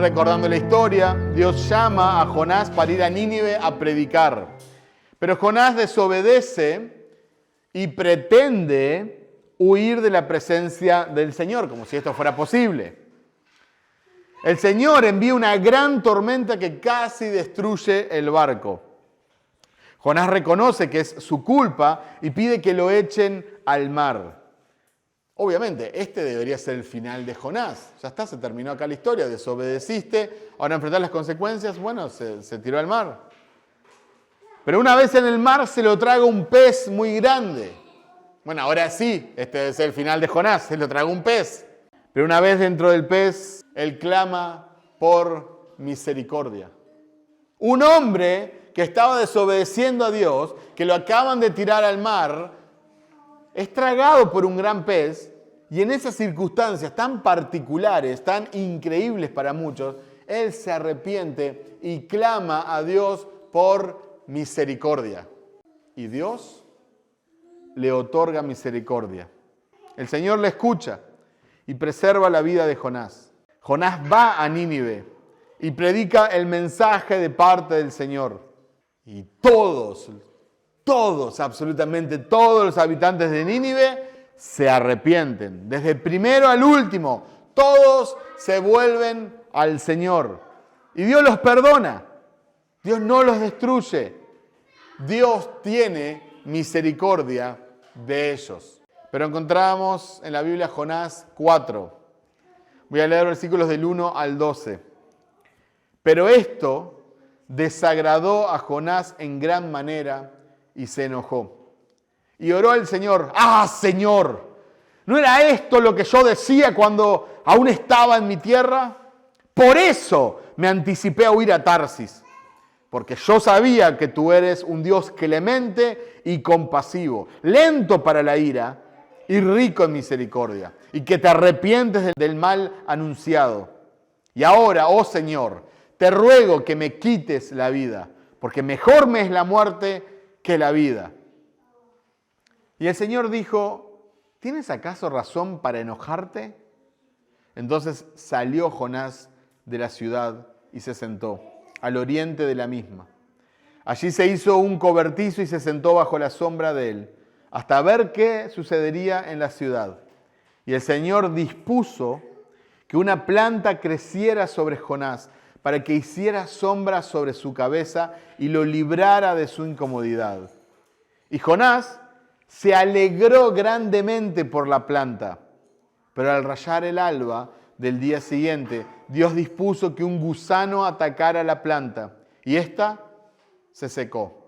recordando la historia, Dios llama a Jonás para ir a Nínive a predicar. Pero Jonás desobedece y pretende huir de la presencia del Señor, como si esto fuera posible. El Señor envía una gran tormenta que casi destruye el barco. Jonás reconoce que es su culpa y pide que lo echen al mar. Obviamente, este debería ser el final de Jonás. Ya está, se terminó acá la historia, desobedeciste, ahora enfrentar las consecuencias, bueno, se tiró al mar. Pero una vez en el mar se lo traga un pez muy grande. Bueno, ahora sí, este debe ser el final de Jonás, se lo traga un pez. Pero una vez dentro del pez, él clama por misericordia. Un hombre que estaba desobedeciendo a Dios, que lo acaban de tirar al mar, es tragado por un gran pez, y en esas circunstancias tan particulares, tan increíbles para muchos, él se arrepiente y clama a Dios por misericordia. Y Dios le otorga misericordia. El Señor le escucha y preserva la vida de Jonás. Jonás va a Nínive y predica el mensaje de parte del Señor. Y todos, absolutamente todos los habitantes de Nínive se arrepienten. Desde el primero al último, todos se vuelven al Señor. Y Dios los perdona. Dios no los destruye. Dios tiene misericordia de ellos. Pero encontramos en la Biblia Jonás 4. Voy a leer versículos del 1 al 12. Pero esto desagradó a Jonás en gran manera y se enojó. Y oró al Señor: ¡Ah, Señor! ¿No era esto lo que yo decía cuando aún estaba en mi tierra? Por eso me anticipé a huir a Tarsis, porque yo sabía que tú eres un Dios clemente y compasivo, lento para la ira y rico en misericordia, y que te arrepientes del mal anunciado. Y ahora, oh Señor, te ruego que me quites la vida, porque mejor me es la muerte que la vida. Y el Señor dijo: ¿tienes acaso razón para enojarte? Entonces salió Jonás de la ciudad y se sentó al oriente de la misma. Allí se hizo un cobertizo y se sentó bajo la sombra de él, hasta ver qué sucedería en la ciudad. Y el Señor dispuso que una planta creciera sobre Jonás, para que hiciera sombra sobre su cabeza y lo librara de su incomodidad. Y Jonás se alegró grandemente por la planta. Pero al rayar el alba del día siguiente, Dios dispuso que un gusano atacara la planta, y ésta se secó.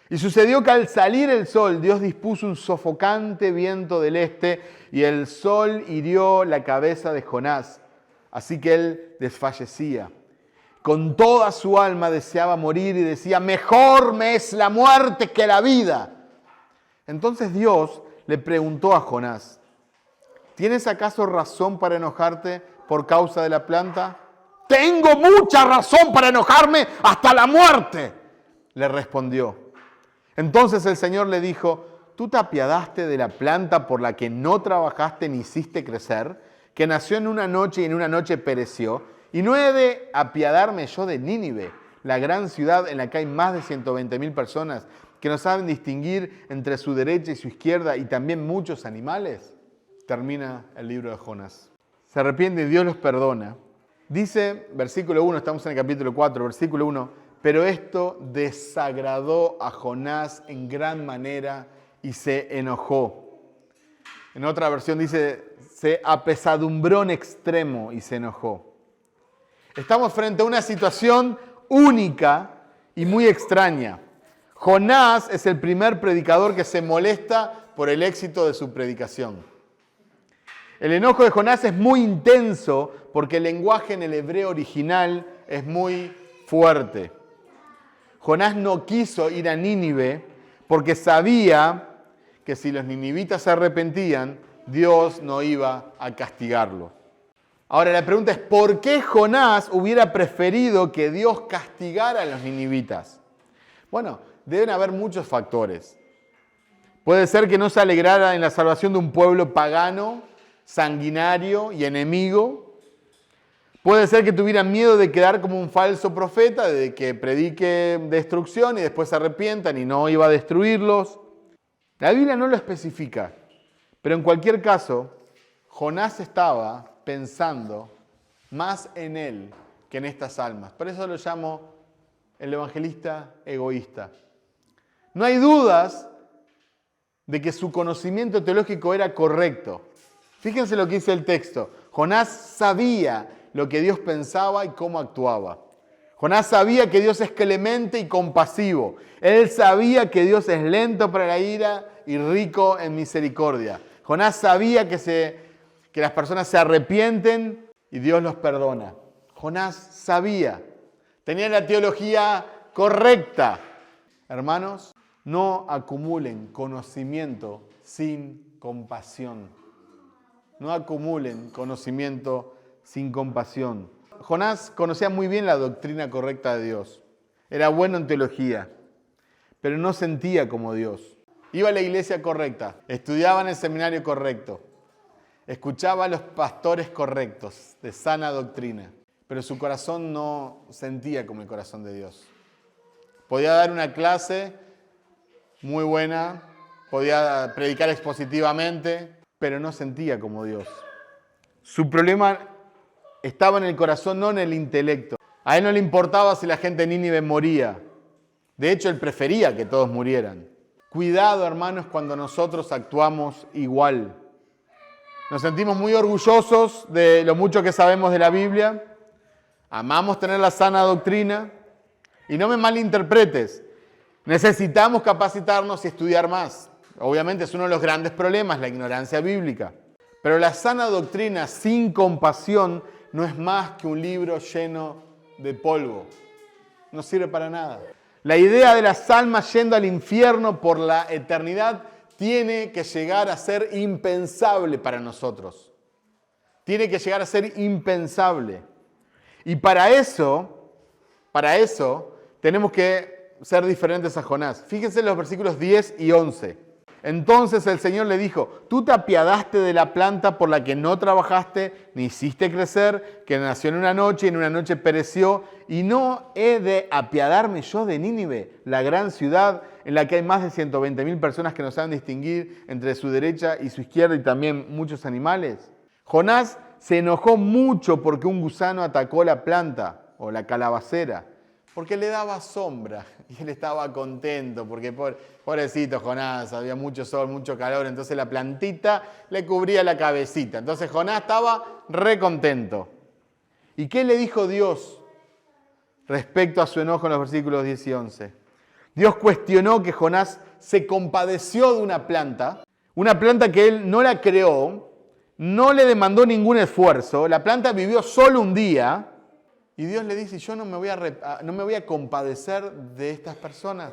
Y sucedió que al salir el sol, Dios dispuso un sofocante viento del este, y el sol hirió la cabeza de Jonás, así que él desfallecía. Con toda su alma deseaba morir y decía: mejor me es la muerte que la vida. Entonces Dios le preguntó a Jonás: ¿tienes acaso razón para enojarte por causa de la planta? Tengo mucha razón para enojarme hasta la muerte, le respondió. Entonces el Señor le dijo: ¿tú te apiadaste de la planta por la que no trabajaste ni hiciste crecer, que nació en una noche y en una noche pereció? ¿Y no he de apiadarme yo de Nínive, la gran ciudad en la que hay más de 120,000 personas que no saben distinguir entre su derecha y su izquierda, y también muchos animales? Termina el libro de Jonás. Se arrepiente y Dios los perdona. Dice, versículo 1, estamos en el capítulo 4, versículo 1, pero esto desagradó a Jonás en gran manera y se enojó. En otra versión dice, se apesadumbró en extremo y se enojó. Estamos frente a una situación única y muy extraña. Jonás es el primer predicador que se molesta por el éxito de su predicación. El enojo de Jonás es muy intenso porque el lenguaje en el hebreo original es muy fuerte. Jonás no quiso ir a Nínive porque sabía que si los ninivitas se arrepentían, Dios no iba a castigarlo. Ahora la pregunta es, ¿por qué Jonás hubiera preferido que Dios castigara a los ninivitas? Bueno, deben haber muchos factores. Puede ser que no se alegrara en la salvación de un pueblo pagano, sanguinario y enemigo. Puede ser que tuvieran miedo de quedar como un falso profeta, de que predique destrucción y después se arrepientan y no iba a destruirlos. La Biblia no lo especifica, pero en cualquier caso, Jonás estaba pensando más en él que en estas almas. Por eso lo llamo el evangelista egoísta. No hay dudas de que su conocimiento teológico era correcto. Fíjense lo que dice el texto. Jonás sabía lo que Dios pensaba y cómo actuaba. Jonás sabía que Dios es clemente y compasivo. Él sabía que Dios es lento para la ira y rico en misericordia. Jonás sabía que las personas se arrepienten y Dios los perdona. Jonás sabía. Tenía la teología correcta. Hermanos, no acumulen conocimiento sin compasión. No acumulen conocimiento sin compasión. Jonás conocía muy bien la doctrina correcta de Dios. Era bueno en teología, pero no sentía como Dios. Iba a la iglesia correcta, estudiaba en el seminario correcto, escuchaba a los pastores correctos, de sana doctrina, pero su corazón no sentía como el corazón de Dios. Podía dar una clase muy buena, podía predicar expositivamente, pero no sentía como Dios. Su problema estaba en el corazón, no en el intelecto. A él no le importaba si la gente de Nínive moría. De hecho, él prefería que todos murieran. Cuidado, hermanos, cuando nosotros actuamos igual. Nos sentimos muy orgullosos de lo mucho que sabemos de la Biblia. Amamos tener la sana doctrina. Y no me malinterpretes. Necesitamos capacitarnos y estudiar más. Obviamente es uno de los grandes problemas, la ignorancia bíblica. Pero la sana doctrina sin compasión no es más que un libro lleno de polvo. No sirve para nada. La idea de las almas yendo al infierno por la eternidad tiene que llegar a ser impensable para nosotros. Tiene que llegar a ser impensable. Y para eso tenemos que ser diferentes a Jonás. Fíjense en los versículos 10 y 11. Entonces el Señor le dijo, tú te apiadaste de la planta por la que no trabajaste, ni hiciste crecer, que nació en una noche y en una noche pereció, y no he de apiadarme yo de Nínive, la gran ciudad en la que hay más de 120.000 personas que no saben distinguir entre su derecha y su izquierda y también muchos animales. Jonás se enojó mucho porque un gusano atacó la planta o la calabacera, porque le daba sombra y él estaba contento, porque pobrecito Jonás, había mucho sol, mucho calor, entonces la plantita le cubría la cabecita. Entonces Jonás estaba re contento. ¿Y qué le dijo Dios respecto a su enojo en los versículos 10 y 11? Dios cuestionó que Jonás se compadeció de una planta que él no la creó, no le demandó ningún esfuerzo, la planta vivió solo un día. Y Dios le dice, yo no me voy a compadecer de estas personas.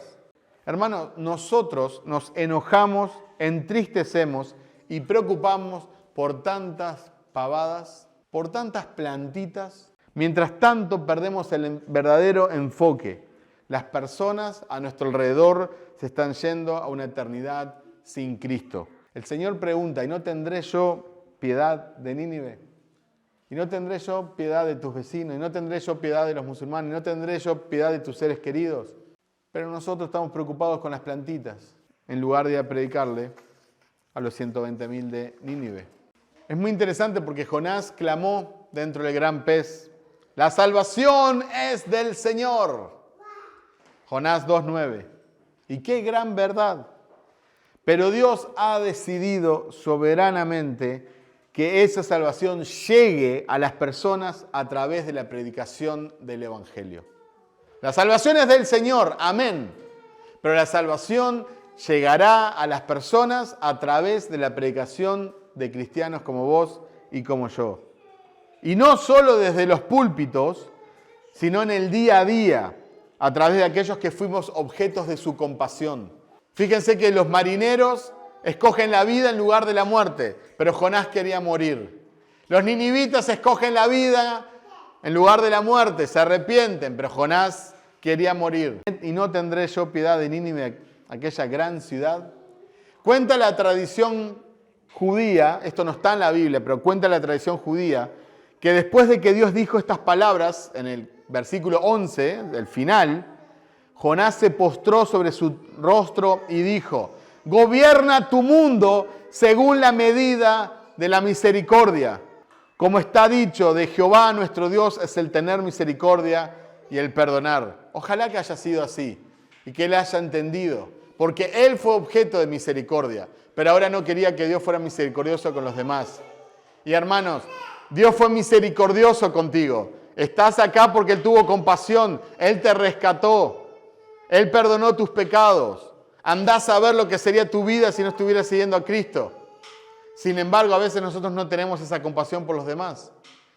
Hermanos, nosotros nos enojamos, entristecemos y preocupamos por tantas pavadas, por tantas plantitas. Mientras tanto, perdemos el verdadero enfoque. Las personas a nuestro alrededor se están yendo a una eternidad sin Cristo. El Señor pregunta, ¿y no tendré yo piedad de Nínive? ¿Y no tendré yo piedad de tus vecinos? ¿Y no tendré yo piedad de los musulmanes? ¿Y no tendré yo piedad de tus seres queridos? Pero nosotros estamos preocupados con las plantitas, en lugar de ir a predicarle a los 120.000 de Nínive. Es muy interesante porque Jonás clamó dentro del gran pez, la salvación es del Señor. Jonás 2:9. Y qué gran verdad. Pero Dios ha decidido soberanamente que esa salvación llegue a las personas a través de la predicación del Evangelio. La salvación es del Señor, amén. Pero la salvación llegará a las personas a través de la predicación de cristianos como vos y como yo. Y no solo desde los púlpitos, sino en el día a día, a través de aquellos que fuimos objetos de su compasión. Fíjense que los marineros escogen la vida en lugar de la muerte, pero Jonás quería morir. Los ninivitas escogen la vida en lugar de la muerte, se arrepienten, pero Jonás quería morir. ¿Y no tendré yo piedad de Nínive, aquella gran ciudad? Cuenta la tradición judía, esto no está en la Biblia, pero cuenta la tradición judía, que después de que Dios dijo estas palabras, en el versículo 11, del final, Jonás se postró sobre su rostro y dijo: gobierna tu mundo según la medida de la misericordia. Como está dicho, de Jehová nuestro Dios es el tener misericordia y el perdonar. Ojalá que haya sido así y que él haya entendido, porque él fue objeto de misericordia, pero ahora no quería que Dios fuera misericordioso con los demás. Y hermanos, Dios fue misericordioso contigo. Estás acá porque Él tuvo compasión, Él te rescató, Él perdonó tus pecados. Andás a ver lo que sería tu vida si no estuvieras siguiendo a Cristo. Sin embargo, a veces nosotros no tenemos esa compasión por los demás.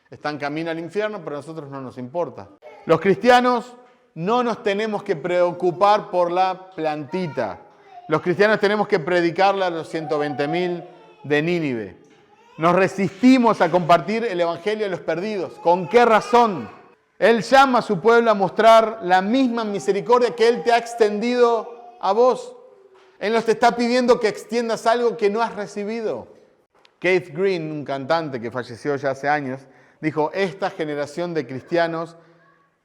Están camino al infierno, pero a nosotros no nos importa. Los cristianos no nos tenemos que preocupar por la plantita. Los cristianos tenemos que predicarle a los 120.000 de Nínive. Nos resistimos a compartir el evangelio a los perdidos. ¿Con qué razón? Él llama a su pueblo a mostrar la misma misericordia que Él te ha extendido a vos. Él nos te está pidiendo que extiendas algo que no has recibido. Keith Green, un cantante que falleció ya hace años, dijo: esta generación de cristianos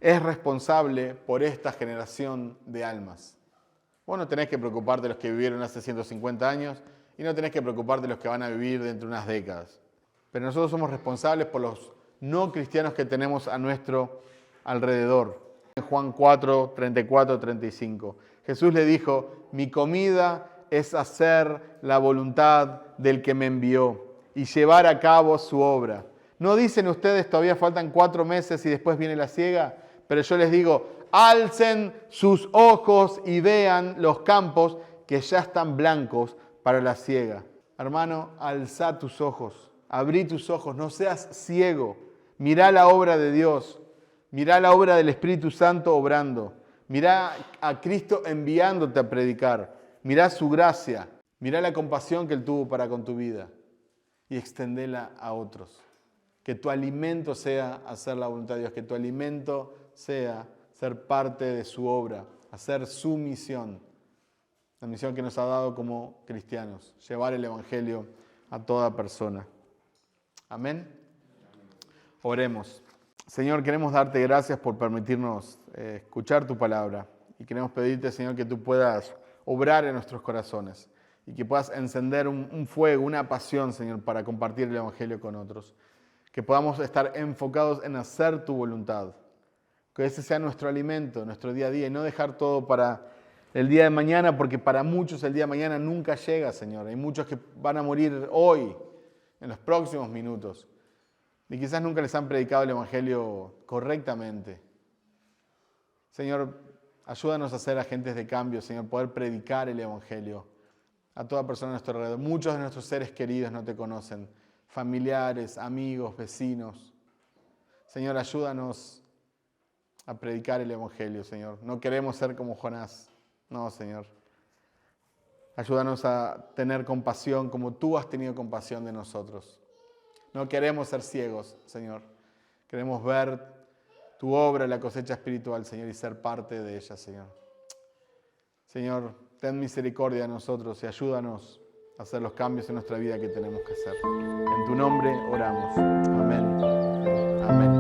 es responsable por esta generación de almas. Vos no tenés que preocuparte de los que vivieron hace 150 años y no tenés que preocuparte de los que van a vivir dentro de unas décadas. Pero nosotros somos responsables por los no cristianos que tenemos a nuestro alrededor. En Juan 4, 34, 35, Jesús le dijo: mi comida es hacer la voluntad del que me envió y llevar a cabo su obra. ¿No dicen ustedes todavía faltan 4 meses y después viene la siega? Pero yo les digo: alcen sus ojos y vean los campos que ya están blancos para la siega. Hermano, alza tus ojos, abrí tus ojos, no seas ciego. Mirá la obra de Dios, mirá la obra del Espíritu Santo obrando. Mirá a Cristo enviándote a predicar. Mirá su gracia, mirá la compasión que Él tuvo para con tu vida y extendela a otros. Que tu alimento sea hacer la voluntad de Dios, que tu alimento sea ser parte de su obra, hacer su misión. La misión que nos ha dado como cristianos, llevar el evangelio a toda persona. Amén. Oremos. Señor, queremos darte gracias por permitirnos escuchar tu palabra y queremos pedirte, Señor, que tú puedas obrar en nuestros corazones y que puedas encender un fuego, una pasión, Señor, para compartir el evangelio con otros. Que podamos estar enfocados en hacer tu voluntad. Que ese sea nuestro alimento, nuestro día a día y no dejar todo para el día de mañana, porque para muchos el día de mañana nunca llega, Señor. Hay muchos que van a morir hoy, en los próximos minutos. Y quizás nunca les han predicado el evangelio correctamente. Señor, ayúdanos a ser agentes de cambio, Señor, poder predicar el evangelio a toda persona a nuestro alrededor. Muchos de nuestros seres queridos no te conocen, familiares, amigos, vecinos. Señor, ayúdanos a predicar el evangelio, Señor. No queremos ser como Jonás. No, Señor. Ayúdanos a tener compasión como tú has tenido compasión de nosotros. No queremos ser ciegos, Señor. Queremos ver tu obra, la cosecha espiritual, Señor, y ser parte de ella, Señor. Señor, ten misericordia de nosotros y ayúdanos a hacer los cambios en nuestra vida que tenemos que hacer. En tu nombre oramos. Amén. Amén.